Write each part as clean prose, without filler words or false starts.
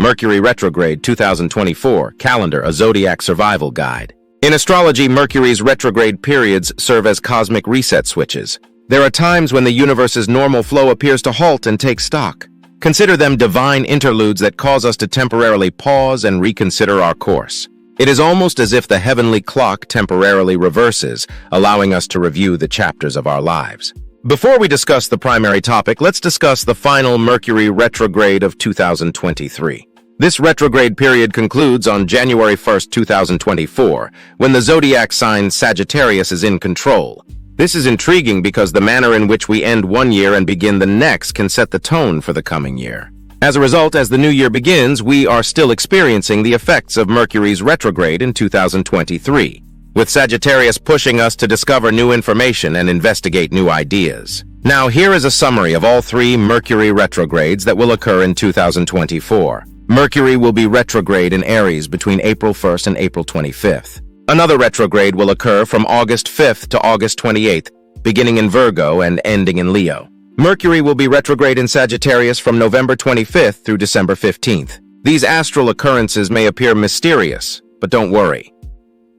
Mercury Retrograde 2024, Calendar, a Zodiac Survival Guide. In astrology, Mercury's retrograde periods serve as cosmic reset switches. There are times when the universe's normal flow appears to halt and take stock. Consider them divine interludes that cause us to temporarily pause and reconsider our course. It is almost as if the heavenly clock temporarily reverses, allowing us to review the chapters of our lives. Before we discuss the primary topic, let's discuss the final Mercury retrograde of 2023. This retrograde period concludes on January 1st, 2024, when the zodiac sign Sagittarius is in control. This is intriguing because the manner in which we end one year and begin the next can set the tone for the coming year. As a result, as the new year begins, we are still experiencing the effects of Mercury's retrograde in 2023, with Sagittarius pushing us to discover new information and investigate new ideas. Now, here is a summary of all three Mercury retrogrades that will occur in 2024. Mercury will be retrograde in Aries between April 1st and April 25th. Another retrograde will occur from August 5th to August 28th, beginning in Virgo and ending in Leo. Mercury will be retrograde in Sagittarius from November 25th through December 15th. These astral occurrences may appear mysterious, but don't worry.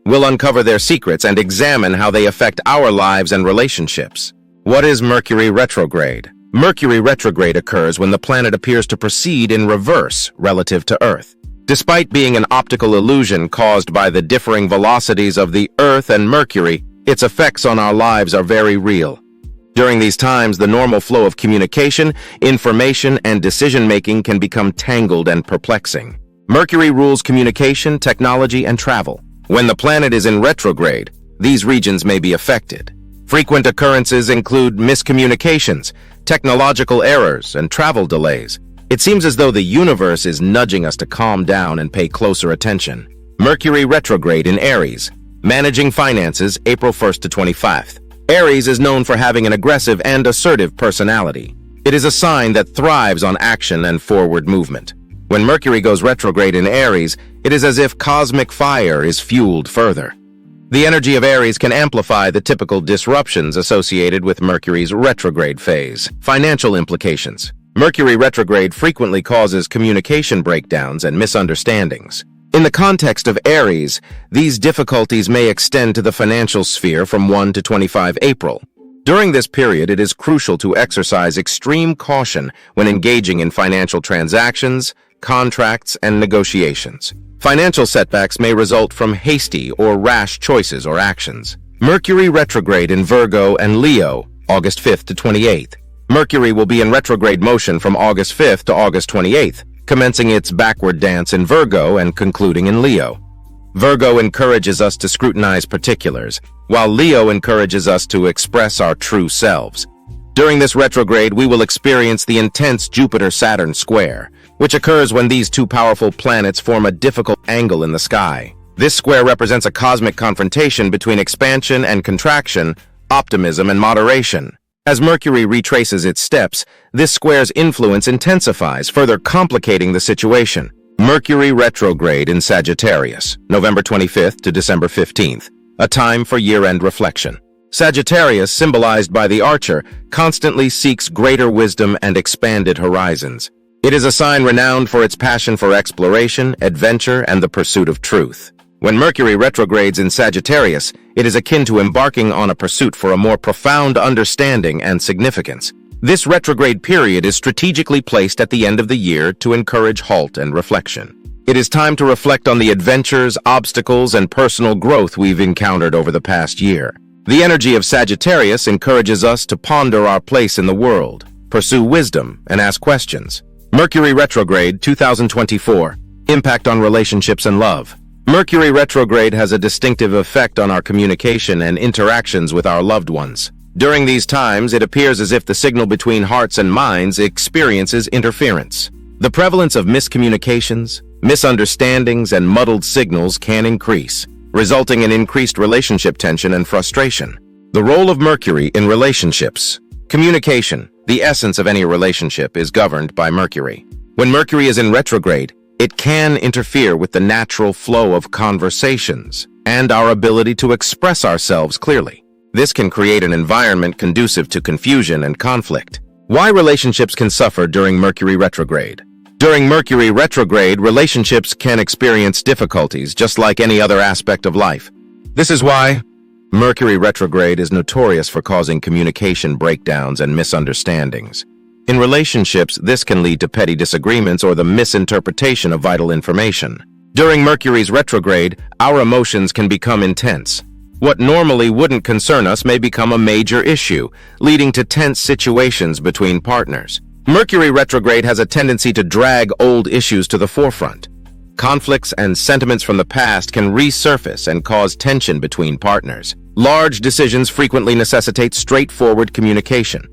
We'll uncover their secrets and examine how they affect our lives and relationships. What is Mercury retrograde? Mercury retrograde occurs when the planet appears to proceed in reverse relative to Earth. Despite being an optical illusion caused by the differing velocities of the Earth and Mercury, its effects on our lives are very real. During these times, the normal flow of communication, information, and decision-making can become tangled and perplexing. Mercury rules communication, technology, and travel. When the planet is in retrograde, these regions may be affected. Frequent occurrences include miscommunications, technological errors, and travel delays. It seems as though the universe is nudging us to calm down and pay closer attention. Mercury retrograde in Aries, managing finances, April 1st to 25th. Aries is known for having an aggressive and assertive personality. It is a sign that thrives on action and forward movement. When Mercury goes retrograde in Aries, it is as if cosmic fire is fueled further. The energy of Aries can amplify the typical disruptions associated with Mercury's retrograde phase. Financial implications. Mercury retrograde frequently causes communication breakdowns and misunderstandings. In the context of Aries, these difficulties may extend to the financial sphere from 1 to 25 April. During this period, it is crucial to exercise extreme caution when engaging in financial transactions, contracts, and negotiations. Financial setbacks may result from hasty or rash choices or actions. Mercury retrograde in Virgo and Leo, August 5th to 28th. Mercury will be in retrograde motion from August 5th to August 28th, commencing its backward dance in Virgo and concluding in Leo. Virgo encourages us to scrutinize particulars, while Leo encourages us to express our true selves. During this retrograde, we will experience the intense Jupiter-Saturn square, which occurs when these two powerful planets form a difficult angle in the sky. This square represents a cosmic confrontation between expansion and contraction, optimism and moderation. As Mercury retraces its steps, this square's influence intensifies, further complicating the situation. Mercury retrograde in Sagittarius, November 25th to December 15th, a time for year-end reflection. Sagittarius, symbolized by the archer, constantly seeks greater wisdom and expanded horizons. It is a sign renowned for its passion for exploration, adventure, and the pursuit of truth. When Mercury retrogrades in Sagittarius, it is akin to embarking on a pursuit for a more profound understanding and significance. This retrograde period is strategically placed at the end of the year to encourage halt and reflection. It is time to reflect on the adventures, obstacles, and personal growth we've encountered over the past year. The energy of Sagittarius encourages us to ponder our place in the world, pursue wisdom, and ask questions. Mercury retrograde 2024, impact on relationships and love. Mercury retrograde has a distinctive effect on our communication and interactions with our loved ones. During these times, it appears as if the signal between hearts and minds experiences interference. The prevalence of miscommunications, misunderstandings, and muddled signals can increase, resulting in increased relationship tension and frustration. The role of Mercury in relationships. Communication, the essence of any relationship, is governed by Mercury. When Mercury is in retrograde, it can interfere with the natural flow of conversations and our ability to express ourselves clearly. This can create an environment conducive to confusion and conflict. Why relationships can suffer during Mercury retrograde. During Mercury retrograde, relationships can experience difficulties just like any other aspect of life. This is why Mercury retrograde is notorious for causing communication breakdowns and misunderstandings. In relationships, this can lead to petty disagreements or the misinterpretation of vital information. During Mercury's retrograde, our emotions can become intense. What normally wouldn't concern us may become a major issue, leading to tense situations between partners. Mercury retrograde has a tendency to drag old issues to the forefront. Conflicts and sentiments from the past can resurface and cause tension between partners. Large decisions frequently necessitate straightforward communication.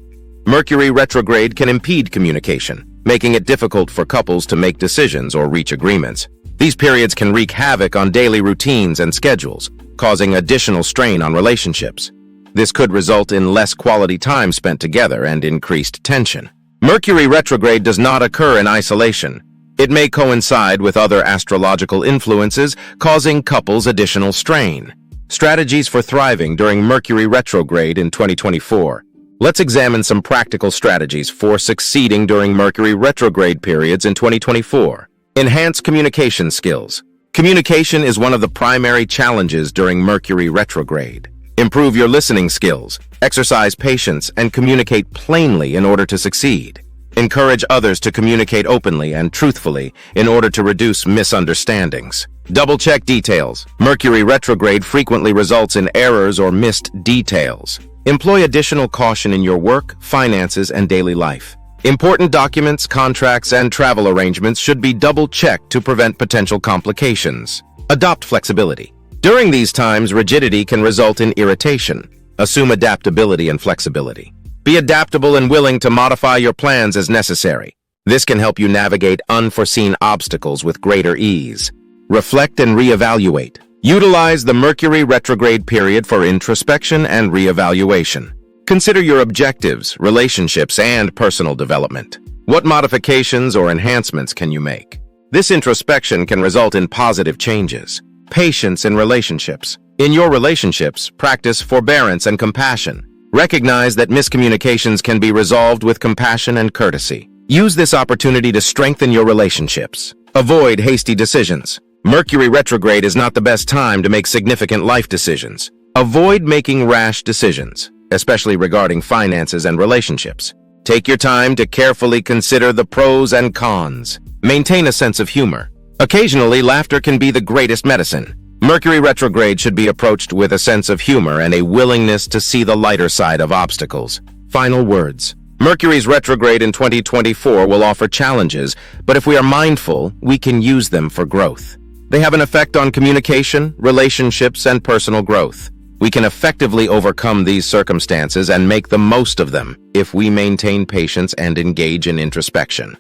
Mercury retrograde can impede communication, making it difficult for couples to make decisions or reach agreements. These periods can wreak havoc on daily routines and schedules, causing additional strain on relationships. This could result in less quality time spent together and increased tension. Mercury retrograde does not occur in isolation. It may coincide with other astrological influences, causing couples additional strain. Strategies for thriving during Mercury retrograde in 2024. Let's examine some practical strategies for succeeding during Mercury retrograde periods in 2024. Enhance communication skills. Communication is one of the primary challenges during Mercury retrograde. Improve your listening skills, exercise patience, and communicate plainly in order to succeed. Encourage others to communicate openly and truthfully in order to reduce misunderstandings. Double-check details. Mercury retrograde frequently results in errors or missed details. Employ additional caution in your work, finances, and daily life. Important documents, contracts, and travel arrangements should be double-checked to prevent potential complications. Adopt flexibility. During these times, rigidity can result in irritation. Assume adaptability and flexibility. Be adaptable and willing to modify your plans as necessary. This can help you navigate unforeseen obstacles with greater ease. Reflect and reevaluate. Utilize the Mercury retrograde period for introspection and reevaluation. Consider your objectives, relationships, and personal development. What modifications or enhancements can you make? This introspection can result in positive changes. Patience in relationships. In your relationships, practice forbearance and compassion. Recognize that miscommunications can be resolved with compassion and courtesy. Use this opportunity to strengthen your relationships. Avoid hasty decisions. Mercury retrograde is not the best time to make significant life decisions. Avoid making rash decisions, especially regarding finances and relationships. Take your time to carefully consider the pros and cons. Maintain a sense of humor. Occasionally, laughter can be the greatest medicine. Mercury retrograde should be approached with a sense of humor and a willingness to see the lighter side of obstacles. Final words. Mercury's retrograde in 2024 will offer challenges, but if we are mindful, we can use them for growth. They have an effect on communication, relationships, and personal growth. We can effectively overcome these circumstances and make the most of them if we maintain patience and engage in introspection.